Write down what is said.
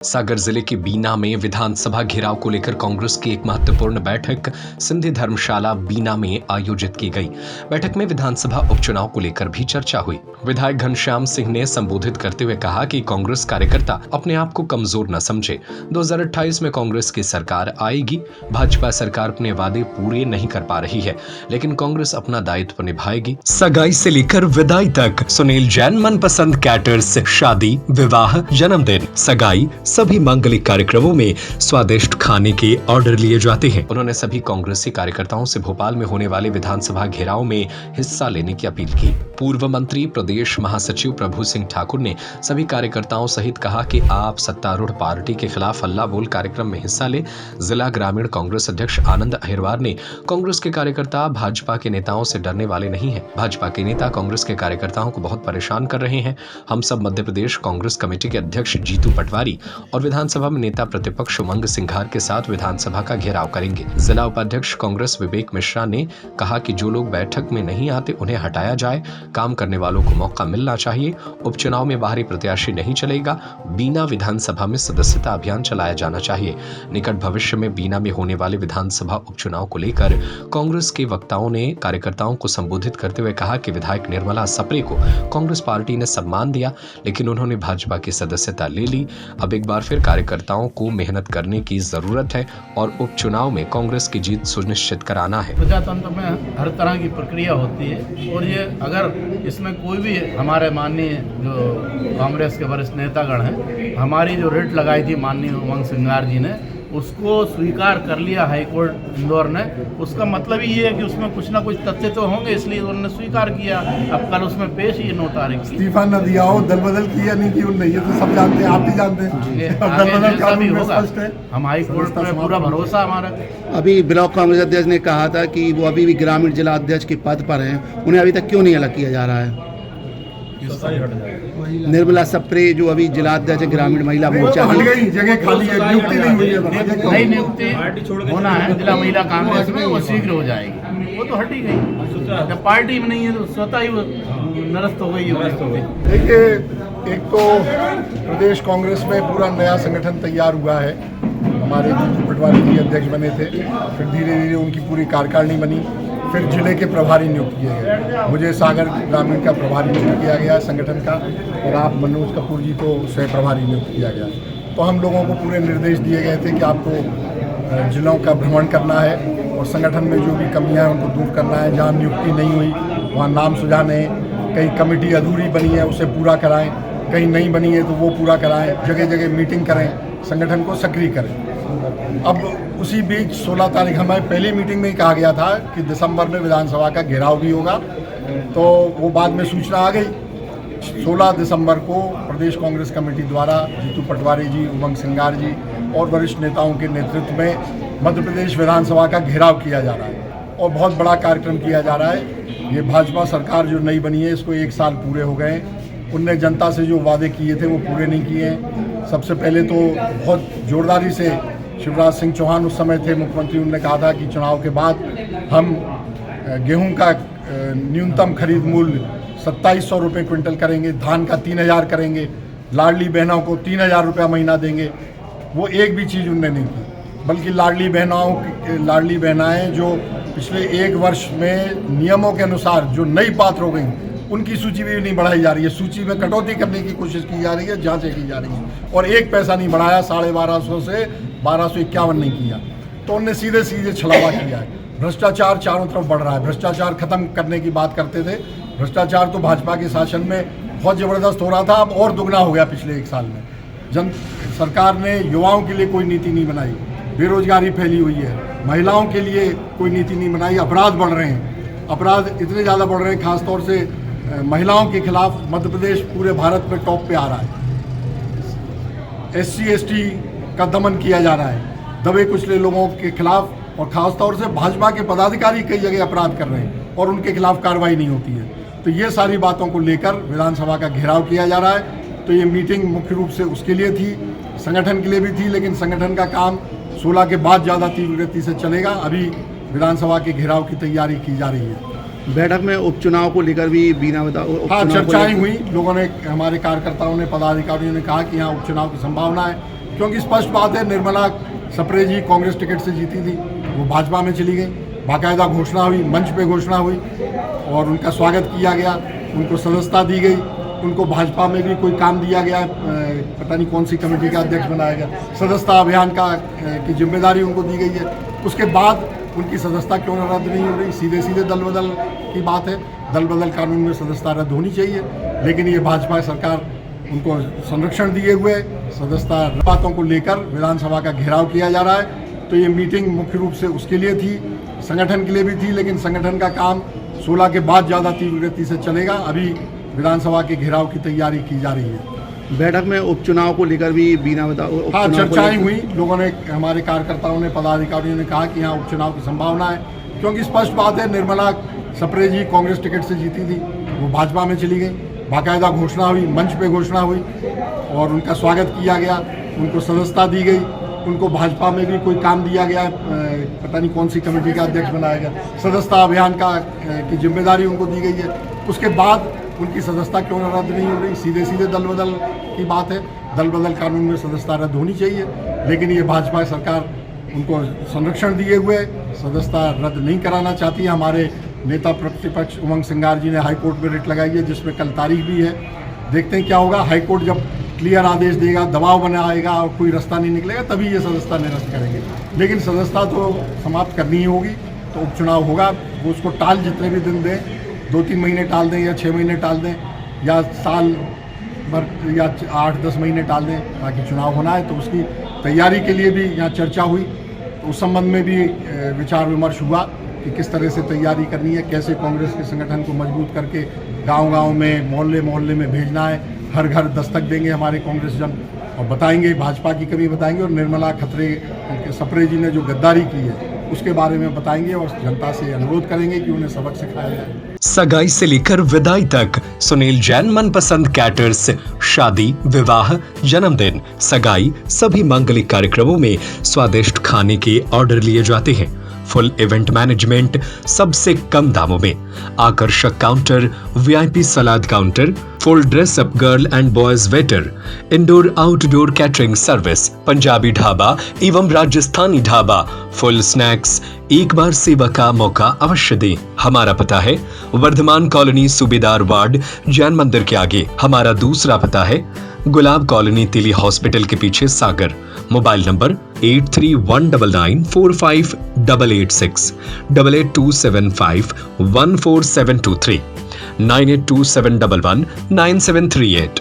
सागर जिले के बीना में विधानसभा घेराव को लेकर कांग्रेस की एक महत्वपूर्ण बैठक सिंधी धर्मशाला बीना में आयोजित की गई। बैठक में विधानसभा उपचुनाव को लेकर भी चर्चा हुई। विधायक घनश्याम सिंह ने संबोधित करते हुए कहा कि कांग्रेस कार्यकर्ता अपने आप को कमजोर न समझे। 2028 में कांग्रेस की सरकार आएगी। भाजपा सरकार अपने वादे पूरे नहीं कर पा रही है, लेकिन कांग्रेस अपना दायित्व निभाएगी। सगाई से लेकर विदाई तक सुनील जैन मनपसंद कैटर्स शादी, विवाह, जन्मदिन, सगाई सभी मांगलिक कार्यक्रमों में स्वादिष्ट खाने के ऑर्डर लिए जाते हैं। उन्होंने सभी कांग्रेसी कार्यकर्ताओं से भोपाल में होने वाले विधानसभा घेराव में हिस्सा लेने की अपील की। पूर्व मंत्री प्रदेश महासचिव प्रभु सिंह ठाकुर ने सभी कार्यकर्ताओं सहित कहा कि आप सत्तारूढ़ पार्टी के खिलाफ हल्ला बोल कार्यक्रम में हिस्सा ले। जिला ग्रामीण कांग्रेस अध्यक्ष आनंद अहिरवार ने कांग्रेस के कार्यकर्ता भाजपा के नेताओं से डरने वाले नहीं है। भाजपा के नेता कांग्रेस के कार्यकर्ताओं को बहुत परेशान कर रहे हैं। हम सब मध्य प्रदेश कांग्रेस कमेटी के अध्यक्ष जीतू पटवारी और विधानसभा में नेता प्रतिपक्ष उमंग सिंघार के साथ विधानसभा का घेराव करेंगे। जिला उपाध्यक्ष कांग्रेस विवेक मिश्रा ने कहा कि जो लोग बैठक में नहीं आते उन्हें हटाया जाए। काम करने वालों को मौका मिलना चाहिए। उपचुनाव में बाहरी प्रत्याशी नहीं चलेगा। बीना विधानसभा में सदस्यता अभियान चलाया जाना चाहिए। निकट भविष्य में बीना में होने वाले विधानसभा उपचुनाव को लेकर कांग्रेस के वक्ताओं ने कार्यकर्ताओं को संबोधित करते हुए कहा कि विधायक निर्मला सप्रे को कांग्रेस पार्टी ने सम्मान दिया, लेकिन उन्होंने भाजपा की सदस्यता ले ली। अब एक बार फिर कार्यकर्ताओं को मेहनत करने की जरूरत है और उपचुनाव में कांग्रेस की जीत सुनिश्चित कराना है। प्रजातंत्र में हर तरह की प्रक्रिया होती है और ये अगर इसमें कोई भी हमारे माननीय जो कांग्रेस के वरिष्ठ नेतागण हैं, हमारी जो रिट लगाई थी माननीय उमंग सिंघार जी ने, उसको स्वीकार कर लिया हाईकोर्ट इंदौर ने। उसका मतलब ये है कि उसमें कुछ ना कुछ तथ्य तो होंगे, इसलिए उन्होंने स्वीकार किया। अब कल उसमें पेश ही 9 तारीख इस्तीफा न दिया हो, दल बदल किया नहीं की नहीं, ये तो सब जानते हैं, आप भी जानते हैं। दल बदल का भी होगा, हम हाईकोर्ट पर पूरा भरोसा हमारा। अभी ब्लॉक कांग्रेस अध्यक्ष ने कहा था कि वो अभी भी ग्रामीण जिला अध्यक्ष के पद पर हैं, उन्हें अभी तक क्यों नहीं अलग किया जा रहा है? निर्मला सप्रे जो अभी जिला अध्यक्ष ग्रामीण महिला मोर्चा हट गई, जगह खाली है, नियुक्ति नहीं हुई है। नई नियुक्ति होना है जिला महिला कांग्रेस में, वो शीघ्र हो जाएगी। वो तो हट ही गई, जब पार्टी में नहीं है तो स्वतः ही वो निरस्त हो गई। देखिए, एक तो प्रदेश कांग्रेस में पूरा नया संगठन तैयार हुआ है। हमारे जीतू पटवारी जी अध्यक्ष बने थे, फिर धीरे धीरे उनकी पूरी कार्यकारिणी बनी, फिर जिले के प्रभारी नियुक्त किए गए। मुझे सागर ग्रामीण का प्रभारी नियुक्त किया गया संगठन का, और आप मनोज कपूर जी को सह प्रभारी नियुक्त किया गया। तो हम लोगों को पूरे निर्देश दिए गए थे कि आपको जिलों का भ्रमण करना है और संगठन में जो भी कमियां हैं उनको दूर करना है। जहाँ नियुक्ति नहीं हुई वहाँ नाम सुझाने हैं, कहीं कमेटी अधूरी बनी है उसे पूरा कराएं, कहीं नहीं बनी है तो वो पूरा कराएं, जगह जगह मीटिंग करें, संगठन को सक्रिय करें। अब उसी बीच 16 तारीख हमारी पहली मीटिंग में ही कहा गया था कि दिसंबर में विधानसभा का घेराव भी होगा, तो वो बाद में सूचना आ गई। 16 दिसंबर को प्रदेश कांग्रेस कमेटी द्वारा जीतू पटवारी जी, उमंग सिंघार जी और वरिष्ठ नेताओं के नेतृत्व में मध्य प्रदेश विधानसभा का घेराव किया जा रहा है और बहुत बड़ा कार्यक्रम किया जा रहा है। ये भाजपा सरकार जो नई बनी है, इसको 1 साल पूरे हो गए। उनने जनता से जो वादे किए थे वो पूरे नहीं किए हैं। सबसे पहले तो बहुत जोरदारी से शिवराज सिंह चौहान उस समय थे मुख्यमंत्री, उन्होंने कहा था कि चुनाव के बाद हम गेहूं का न्यूनतम खरीद मूल्य 2700 रुपये क्विंटल करेंगे, धान का 3000 करेंगे, लाडली बहनों को 3000 रुपया महीना देंगे। वो एक भी चीज़ उन्होंने नहीं की, बल्कि लाडली बहनाएँ जो पिछले 1 वर्ष में नियमों के अनुसार जो नई पात्र हो गई, उनकी सूची भी नहीं बढ़ाई जा रही है। सूची में कटौती करने की कोशिश की जा रही है, जांचें की जा रही हैं, और 1 पैसा नहीं बढ़ाया। 1250 से 1251 नहीं किया, तो उनने सीधे सीधे छलावा किया है। भ्रष्टाचार चारों तरफ बढ़ रहा है। भ्रष्टाचार खत्म करने की बात करते थे, भ्रष्टाचार तो भाजपा के शासन में बहुत ज़बरदस्त हो रहा था, अब और दुगना हो गया पिछले 1 साल में। सरकार ने युवाओं के लिए कोई नीति नहीं बनाई, बेरोजगारी फैली हुई है, महिलाओं के लिए कोई नीति नहीं बनाई, अपराध बढ़ रहे हैं। अपराध इतने ज़्यादा बढ़ रहे हैं, खासतौर से महिलाओं के खिलाफ मध्य प्रदेश पूरे भारत में टॉप पे आ रहा है। SC ST का दमन किया जा रहा है, दबे कुचले लोगों के खिलाफ, और खासतौर से भाजपा के पदाधिकारी कई जगह अपराध कर रहे हैं और उनके खिलाफ कार्रवाई नहीं होती है। तो ये सारी बातों को लेकर विधानसभा का घेराव किया जा रहा है। तो ये मीटिंग मुख्य रूप से उसके लिए थी, संगठन के लिए भी थी, लेकिन संगठन का काम 16 के बाद ज़्यादा तीव्र गति से चलेगा। अभी विधानसभा के घेराव की तैयारी की जा रही है। बैठक में उपचुनाव को लेकर भी बीना चर्चाएं हुई। लोगों ने, हमारे कार्यकर्ताओं ने, पदाधिकारियों ने कहा कि यहाँ उपचुनाव की संभावना है, क्योंकि स्पष्ट बात है, निर्मला सप्रे जी कांग्रेस टिकट से जीती थी, वो भाजपा में चली गई। बाकायदा घोषणा हुई, मंच पे घोषणा हुई और उनका स्वागत किया गया, उनको सदस्यता दी गई, उनको भाजपा में भी कोई काम दिया गया, पता नहीं कौन सी कमेटी का अध्यक्ष बनाया गया, सदस्यता अभियान की जिम्मेदारी उनको दी गई है। उसके बाद उनकी सदस्यता क्यों रद्द नहीं हो रही? सीधे सीधे दल बदल की बात है, दल बदल कानून में सदस्यता रद्द होनी चाहिए, लेकिन ये भाजपा सरकार उनको संरक्षण दिए हुए सदस्यता बातों को लेकर विधानसभा का घेराव किया जा रहा है। तो ये मीटिंग मुख्य रूप से उसके लिए थी, संगठन के लिए भी थी, लेकिन संगठन का काम 16 के बाद ज़्यादा तीव्र गति से चलेगा। अभी विधानसभा के घेराव की तैयारी की जा रही है। बैठक में उपचुनाव को लेकर भी हाँ, चर्चाएं हुई। लोगों ने, हमारे कार्यकर्ताओं ने, पदाधिकारियों ने कहा कि यहाँ उपचुनाव की संभावना है, क्योंकि स्पष्ट बात है, निर्मला सप्रे जी कांग्रेस टिकट से जीती थी, वो भाजपा में चली गई। बाकायदा घोषणा हुई, मंच पे घोषणा हुई और उनका स्वागत किया गया, उनको सदस्यता दी गई, उनको भाजपा में भी कोई काम दिया गया, पता नहीं कौन सी कमेटी का अध्यक्ष बनाया गया, सदस्यता अभियान की जिम्मेदारी उनको दी गई है। उसके बाद उनकी सदस्यता क्यों रद्द नहीं हो रही? सीधे सीधे दल बदल की बात है, दल बदल कानून में सदस्यता रद्द होनी चाहिए, लेकिन ये भाजपा सरकार उनको संरक्षण दिए हुए सदस्यता रद्द नहीं कराना चाहती है। हमारे नेता प्रतिपक्ष उमंग सिंगार जी ने हाईकोर्ट में रिट लगाई है, जिसमें कल तारीख भी है। देखते हैं क्या होगा। हाईकोर्ट जब क्लियर आदेश देगा, दबाव बनाएगा और कोई रास्ता नहीं निकलेगा, तभी ये सदस्यता निरस्त करेंगे, लेकिन सदस्यता तो समाप्त करनी ही होगी। तो उपचुनाव होगा, वो उसको टाल जितने भी दिन दें, 2-3 महीने टाल दें या 6 महीने टाल दें या साल भर या 8-10 महीने टाल दें, बाकी चुनाव होना है। तो उसकी तैयारी के लिए भी यहाँ चर्चा हुई, तो उस संबंध में भी विचार विमर्श हुआ कि किस तरह से तैयारी करनी है, कैसे कांग्रेस के संगठन को मजबूत करके गांव-गांव में, मोहल्ले में भेजना है। हर घर दस्तक देंगे हमारे कांग्रेस जन और बताएंगे, भाजपा की कमी बताएंगे, और निर्मला सप्रे जी ने जो गद्दारी की है उसके बारे में बताएंगे और जनता से अनुरोध करेंगे कि उन्हें सबक सिखाया जाए। सगाई से लेकर विदाई तक सुनील जैन मनपसंद कैटर्स शादी, विवाह, जन्मदिन, सगाई, सभी मांगलिक कार्यक्रमों में स्वादिष्ट खाने के ऑर्डर लिए जाते हैं। फुल इवेंट मैनेजमेंट सबसे कम दामों में, आकर्षक counter, VIP salad counter, full dress up girl and boys waiter, indoor outdoor catering service, Punjabi dhaba एवं राजस्थानी ढाबा, फुल स्नैक्स। एक बार सेवा का मौका अवश्य दें। हमारा पता है वर्धमान कॉलोनी, सूबेदार वार्ड, जैन मंदिर के आगे। हमारा दूसरा पता है गुलाब कॉलोनी, तिली हॉस्पिटल के पीछे, सागर। Mobile number 8319458886, 8827514723, 9827119738।